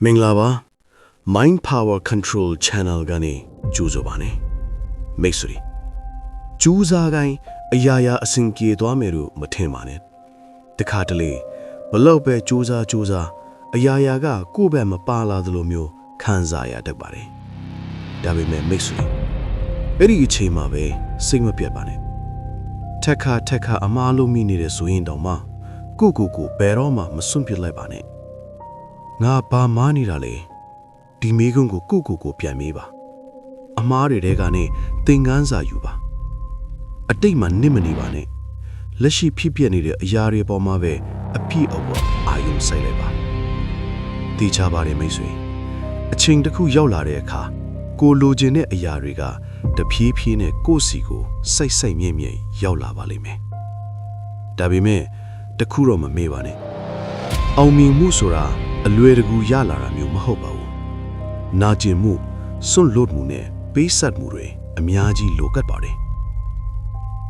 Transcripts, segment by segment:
မင်္ဂလာပါ Mind Power Control Channel ကနေကြိုဆိုပါနေမိတ်ဆွေကျူးစားကိုင်းအရာရာအစဉ်ပြေသွားမယ်လို့မထင်ပါနဲ့တခါတလေဘလောက်ပဲကျူးစားအရာရာကကိုယ့်ဘက်မပါလာသလိုမျိုးခံစားရတတ်ပါတယ်ဒါပေမဲ့မိတ်ဆွေအဲ့ဒီအချိန်မှာပဲစိတ်မပြတ်ပါနဲ့ထက်ခါအမားလို့မိနေတဲ့ဆိုရင်တောင်မှကိုဘယ်တော့မှမစွန့်ပစ်လိုက်ပါနဲ့ငါဘာမားနေတာလဲဒီမေးခွန်းကိုကိုပြန်မေးပါအမားတွေကနေသင်ခန်းစာယူပါအတိတ်မှာနစ်မနေပါနဲ့လက်ရှိဖြစ်ပျက်နေတဲ့အရာတွေပေါ်မှာပဲအပြည့်အဝအာရုံစိုက်လိုက်ပါသိချပါတယ်မိတ်ဆွေအချိန်တစ်ခုရောက်လာတဲ့အခါကိုလိုချင်တဲ့အရာတွေကတဖြည်းဖြည်းနဲ့ကိုယ့်စီကိုစိုက်မြင့်ရောက်လာပါလိမ့်မယ်ဒါပေမဲ့တခုတော့မမေ့ပါနဲ့အောင်မြင်မှုဆိုတာအလွယ်တကူရလာတာမျိုးမဟုတ်ပါဘူးနာကျင်မှုစွန့်လွတ်မှုနဲ့ပေးဆက်မှုတွေအများကြီးလိုကပ်ပါတယ်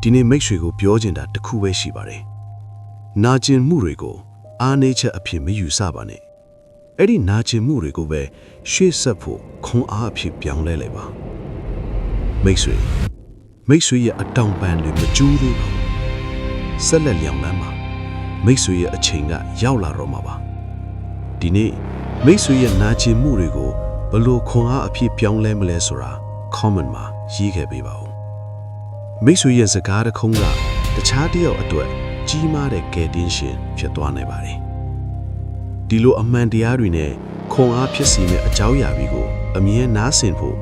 ဒီနေ့မိတ်ဆွေကိုပြောချင်တာတစ်ခုပဲရှိပါတယ်နာကျင်မှုတွေကိုအားနည်းချက်အဖြစ်မယူဆပါနဲ့အဲ့ဒီနာကျင်မှုတွေကိုပဲရှေ့ဆက်ဖို့ခွန်အားအဖြစ်ပြောင်းလဲလိုက်ပါမိတ်ဆွေရဲ့အတောင်ပံတွေမကျူးသေးပါဘူးဆက်လက်လျောင်းလန်းပါမိတ်ဆွေရဲ့အချိန်ကရောက်လာတော့မှာပါဒီနေ့မိတ်ဆွေရဲ့နာကျင်မှုတွေကိုဘလို့ခွန်အားအဖြစ်ပြောင်းလဲမလဲဆိုတာ comment မှာရေးခဲ့ပေးပါဦးမိတ်ဆွေရဲ့စကားတစ်ခုံးကတခြားတစ်ယောက်အတွက်ကြီးမားတဲ့ကယ်တင်ရှင်ဖြစ်သွားနိုင်ပါတယ်ဒီလိုအမှန်တရားတွေနဲ့ခွန်အားဖြစ်စေမယ့်အကြောင်းအရာတွေကိုအမြဲနားဆင်ဖို့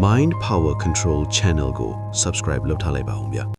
Mind Power Control Channel ကို subscribe လုပ်ထားလိုက်ပါဦးဗျာ